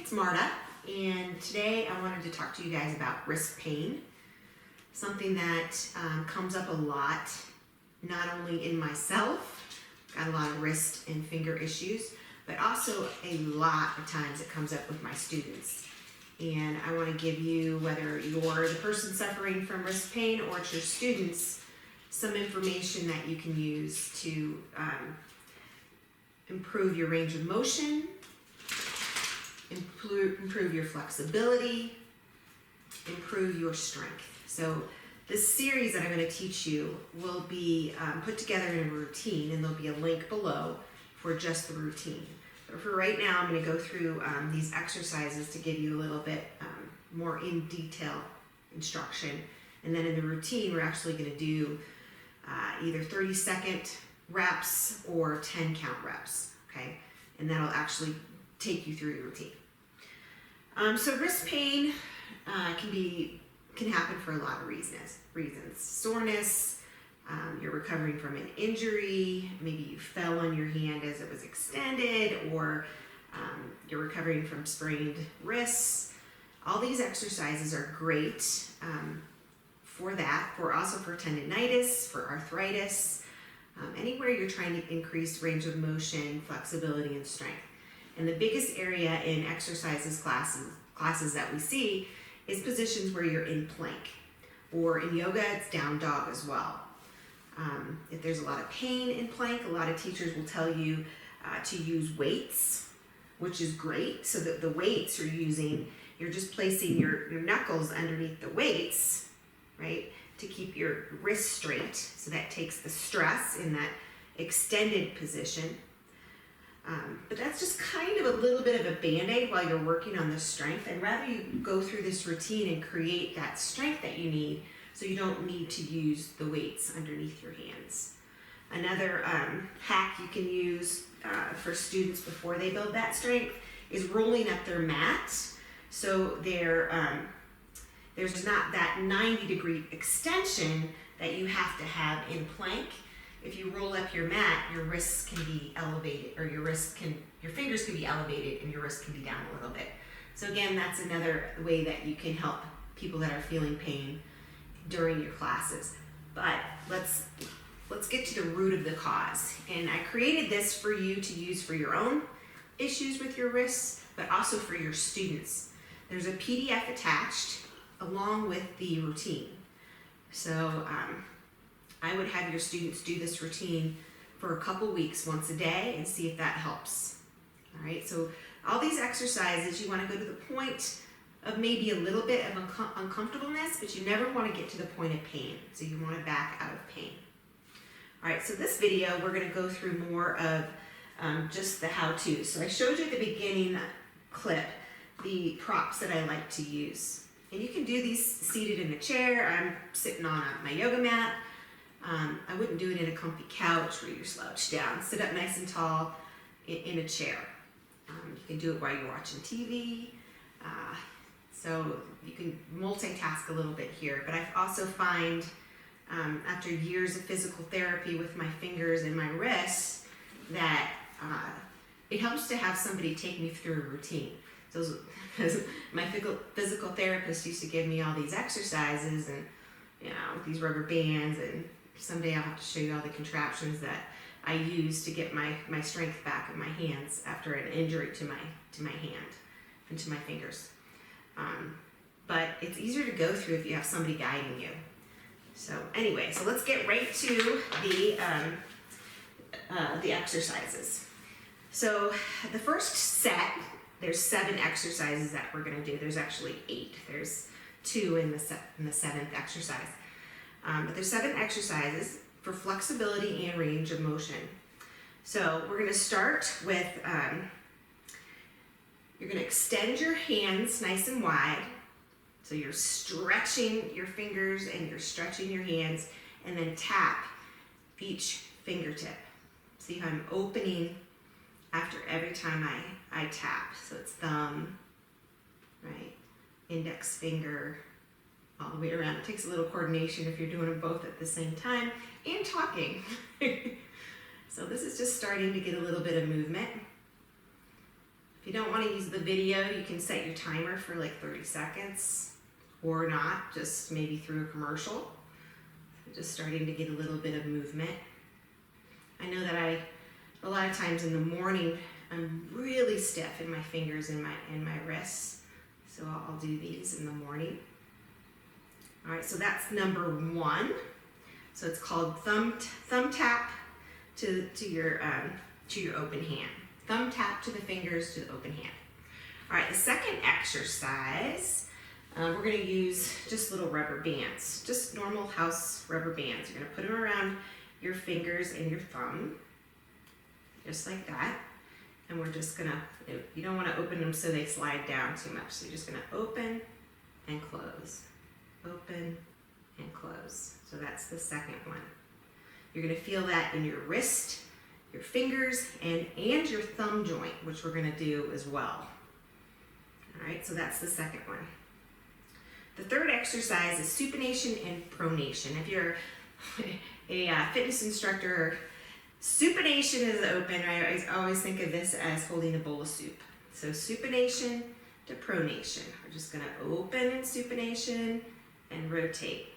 it's Marda, and today I wanted to talk to you guys about wrist pain, something that comes up a lot, not only in myself, got a lot of wrist and finger issues, but also a lot of times it comes up with my students. And I want to give you, whether you're the person suffering from wrist pain or it's your students, some information that you can use to improve your range of motion, improve your flexibility, improve your strength. So this series that I'm going to teach you will be put together in a routine, and there'll be a link below for just the routine. But for right now, I'm going to go through these exercises to give you a little bit more in detail instruction. And then in the routine, we're actually going to do either 30-second reps or 10 count reps, okay? And that'll actually take you through the routine. So wrist pain can happen for a lot of reasons. Soreness, you're recovering from an injury, maybe you fell on your hand as it was extended, or you're recovering from sprained wrists. All these exercises are great for that, also for tendinitis, for arthritis, anywhere you're trying to increase range of motion, flexibility, and strength. And the biggest area in exercises classes that we see is positions where you're in plank, or in yoga, it's down dog as well. If there's a lot of pain in plank, a lot of teachers will tell you to use weights, which is great. So that the weights you're just placing your knuckles underneath the weights, right, to keep your wrist straight. So that takes the stress in that extended position. But that's just kind of a little bit of a band-aid while you're working on the strength. I'd rather you go through this routine and create that strength that you need, so you don't need to use the weights underneath your hands. Another hack you can use for students before they build that strength is rolling up their mat, so there's not that 90-degree extension that you have to have in plank. If you roll up your mat, your wrists can be elevated, or your fingers can be elevated and your wrist can be down a little bit. So again, that's another way that you can help people that are feeling pain during your classes. But let's get to the root of the cause. And I created this for you to use for your own issues with your wrists, but also for your students. There's a PDF attached along with the routine. So I would have your students do this routine for a couple weeks, once a day, and see if that helps. All right, so all these exercises, you want to go to the point of maybe a little bit of uncomfortableness, but you never want to get to the point of pain. So you want to back out of pain. All right, so this video, we're going to go through more of just the how-to. So I showed you at the beginning clip the props that I like to use. And you can do these seated in a chair. I'm sitting on my yoga mat. I wouldn't do it in a comfy couch where you're slouched down. Sit up nice and tall in a chair. You can do it while you're watching TV. So you can multitask a little bit here. But I also find after years of physical therapy with my fingers and my wrists that it helps to have somebody take me through a routine. So my physical therapist used to give me all these exercises and with these rubber bands, and someday I'll have to show you all the contraptions that I use to get my strength back in my hands after an injury to my hand and to my fingers. But it's easier to go through if you have somebody guiding you. So anyway, so let's get right to the exercises. So the first set, there's 7 exercises that we're going to do. There's actually 8. There's 2 in the 7th exercise. But there's 7 exercises for flexibility and range of motion. So we're going to start with, you're going to extend your hands nice and wide. So you're stretching your fingers and you're stretching your hands, and then tap each fingertip. See how I'm opening after every time I tap. So it's thumb, right, index finger, all the way around. It takes a little coordination if you're doing them both at the same time and talking. So this is just starting to get a little bit of movement. If you don't want to use the video, you can set your timer for like 30 seconds or not, just maybe through a commercial. Just starting to get a little bit of movement. I know that a lot of times in the morning, I'm really stiff in my fingers and my wrists. So I'll do these in the morning. All right, so that's number 1. So it's called thumb tap to your open hand. Thumb tap to the fingers to the open hand. All right, the second exercise, we're going to use just little rubber bands, just normal house rubber bands. You're going to put them around your fingers and your thumb, just like that. And we're just going to, you don't want to open them so they slide down too much. So you're just going to open and close, open and close. So that's the second one. You're going to feel that in your wrist, your fingers, and your thumb joint, which we're going to do as well. All right, so that's the second one. The third exercise is supination and pronation. If you're a fitness instructor, supination is open. I always think of this as holding a bowl of soup. So supination to pronation. We're just going to open in supination and rotate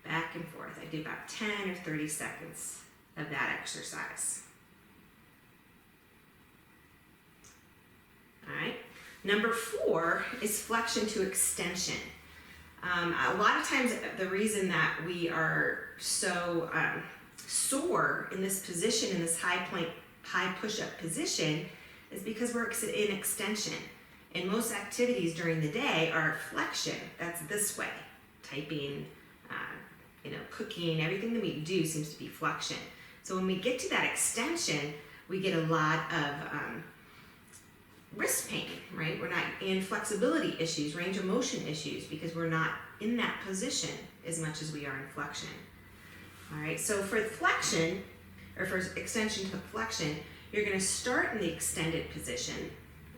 back and forth. I do about 10 or 30 seconds of that exercise. All right. Number 4 is flexion to extension. A lot of times the reason that we are so sore in this position, in this high push-up position, is because we're in extension. And most activities during the day are flexion. That's this way. Typing, cooking, everything that we do seems to be flexion. So when we get to that extension, we get a lot of wrist pain, right? We're not in flexibility issues, range of motion issues, because we're not in that position as much as we are in flexion. All right, so for flexion, or for extension to flexion, you're going to start in the extended position.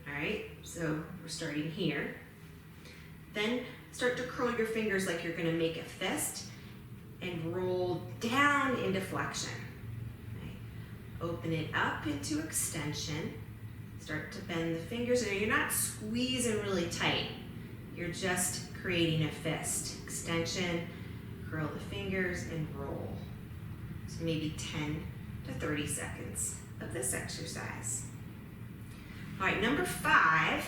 All right, so we're starting here. Then start to curl your fingers like you're going to make a fist and roll down into flexion. Okay. Open it up into extension. Start to bend the fingers, and you're not squeezing really tight. You're just creating a fist. Extension, curl the fingers, and roll. So maybe 10 to 30 seconds of this exercise. All right, number 5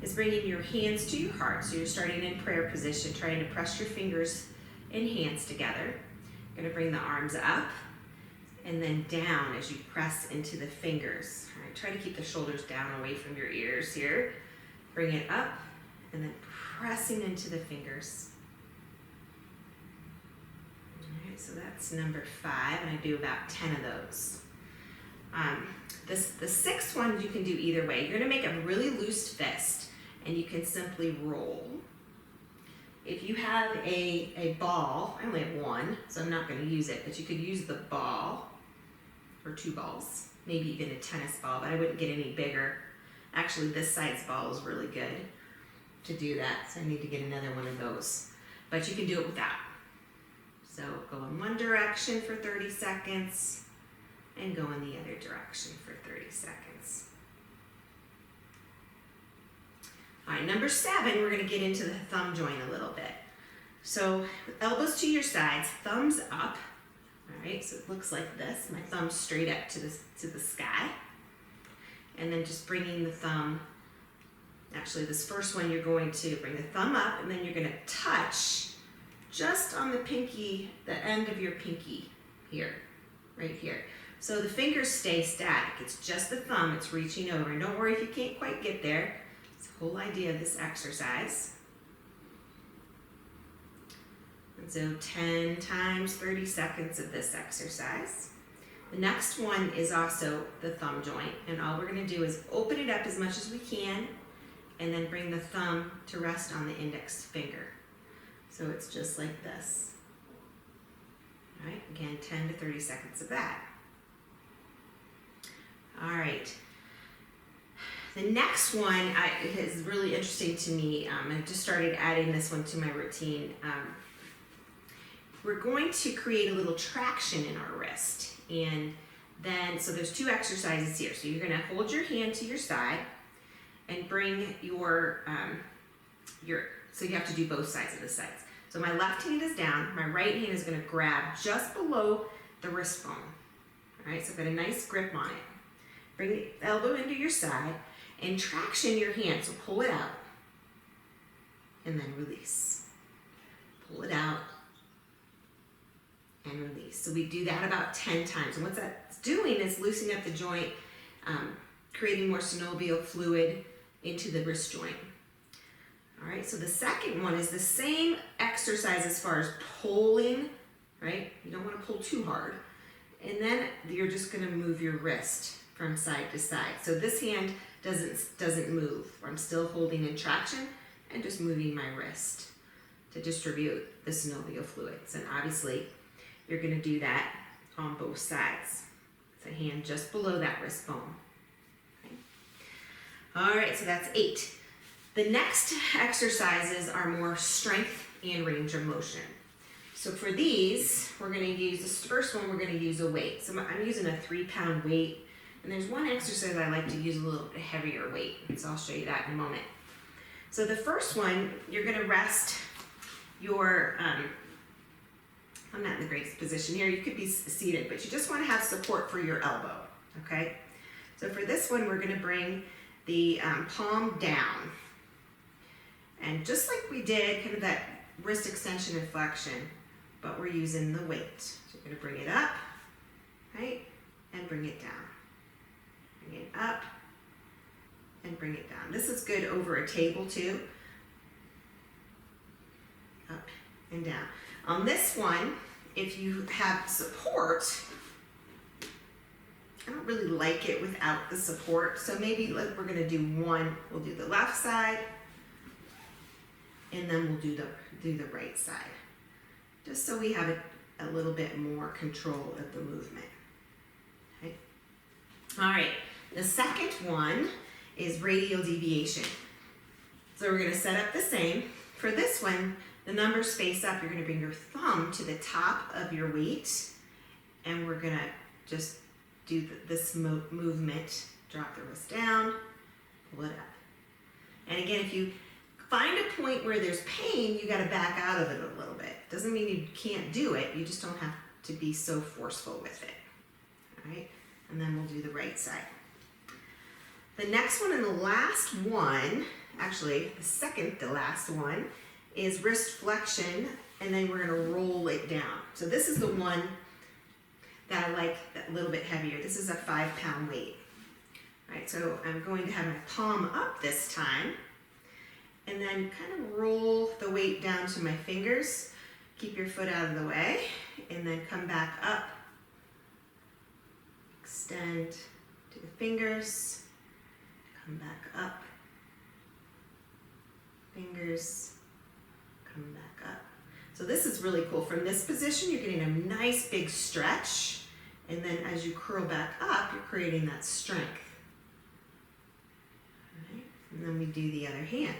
is bringing your hands to your heart. So you're starting in prayer position, trying to press your fingers and hands together. You're going to bring the arms up and then down as you press into the fingers. All right, try to keep the shoulders down away from your ears here. Bring it up and then pressing into the fingers. All right, so that's number 5, and I do about 10 of those. The sixth one you can do either way. You're going to make a really loose fist, and you can simply roll. If you have a ball, I only have one, so I'm not going to use it, but you could use the ball, or 2 balls, maybe even a tennis ball, but I wouldn't get any bigger. Actually, this size ball is really good to do that, so I need to get another one of those. But you can do it without. So go in one direction for 30 seconds, and go in the other direction for 30 seconds. All right, number 7, we're going to get into the thumb joint a little bit. So elbows to your sides, thumbs up. All right, so it looks like this. My thumb's straight up to the sky. And then just bringing the thumb, actually this first one you're going to bring the thumb up, and then you're going to touch just on the pinky, the end of your pinky here, right here. So the fingers stay static. It's just the thumb, it's reaching over. And don't worry if you can't quite get there. It's the whole idea of this exercise. And so 10 times 30 seconds of this exercise. The next one is also the thumb joint. And all we're going to do is open it up as much as we can and then bring the thumb to rest on the index finger. So it's just like this. All right, again, 10 to 30 seconds of that. All right. The next one is really interesting to me. I just started adding this one to my routine. We're going to create a little traction in our wrist. And then, so there's 2 exercises here. So you're going to hold your hand to your side, and bring your, so you have to do both sides of the sides. So my left hand is down, my right hand is gonna grab just below the wrist bone. All right, so I've got a nice grip on it. Bring the elbow into your side and traction your hand, so pull it out and then release. Pull it out and release. So we do that about 10 times. And what that's doing is loosening up the joint, creating more synovial fluid into the wrist joint. All right, so the second one is the same exercise as far as pulling, right? You don't want to pull too hard. And then you're just going to move your wrist from side to side. So this hand doesn't move. I'm still holding in traction and just moving my wrist to distribute the synovial fluids. And obviously, you're going to do that on both sides. It's a hand just below that wrist bone. Okay. All right, so that's 8. The next exercises are more strength and range of motion. So for these, we're going to use, this first one, we're going to use a weight. So I'm using a 3-pound weight. And there's one exercise I like to use a little bit heavier weight. So I'll show you that in a moment. So the first one, you're going to rest your, I'm not in the greatest position here. You could be seated, but you just want to have support for your elbow, okay? So for this one, we're going to bring the palm down. And just like we did, kind of that wrist extension and flexion, but we're using the weight. So you're going to bring it up, right, and bring it down. Bring it up and bring it down. This is good over a table too. Up and down. On this one, if you have support, I don't really like it without the support. So maybe we're going to do one. We'll do the left side, and then we'll do the right side, just so we have a little bit more control of the movement. Okay. All right. The second one is radial deviation. So we're going to set up the same. For this one, the numbers face up. You're going to bring your thumb to the top of your weight, and we're going to just do this movement. Drop the wrist down, pull it up. And again, if you find a point where there's pain, you got to back out of it a little bit. Doesn't mean you can't do it. You just don't have to be so forceful with it. All right? And then we'll do the right side. The next one and the last one, actually the second to last one, is wrist flexion, and then we're going to roll it down. So this is the one that I like a little bit heavier. This is a 5-pound weight. All right, so I'm going to have my palm up this time, and then kind of roll the weight down to my fingers. Keep your foot out of the way, and then come back up. Extend to the fingers. Come back up. Fingers. Come back up. So this is really cool. From this position, you're getting a nice big stretch. And then as you curl back up, you're creating that strength. All right. And then we do the other hand.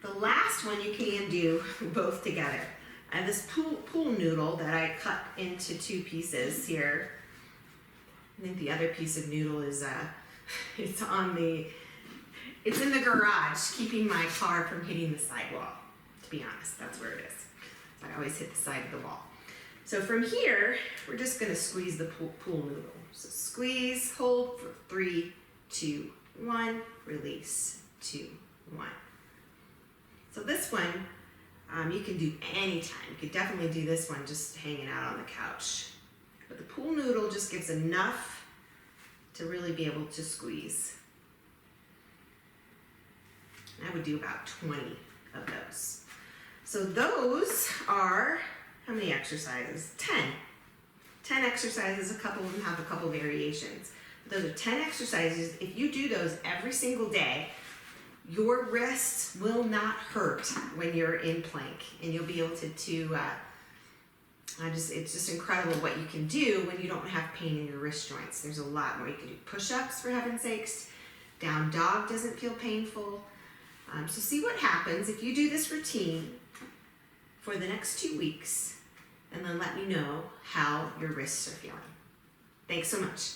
The last one you can do both together. I have this pool noodle that I cut into 2 pieces here. I think the other piece of noodle is it's in the garage, keeping my car from hitting the sidewall. To be honest, that's where it is. I always hit the side of the wall. So from here, we're just going to squeeze the pool noodle. So squeeze, hold for 3, 2, 1, release, 2, 1. So this one, you can do anytime. You could definitely do this one just hanging out on the couch. But the pool noodle just gives enough to really be able to squeeze. I would do about 20 of those. So those are, how many exercises? 10. 10 exercises, a couple of them have a couple variations. Those are 10 exercises. If you do those every single day, your wrists will not hurt when you're in plank, and you'll be able to it's just incredible what you can do when you don't have pain in your wrist joints. There's a lot more. You can do push-ups, for heaven's sakes. Down dog doesn't feel painful. So see what happens if you do this routine for the next 2 weeks, and then let me know how your wrists are feeling. Thanks so much.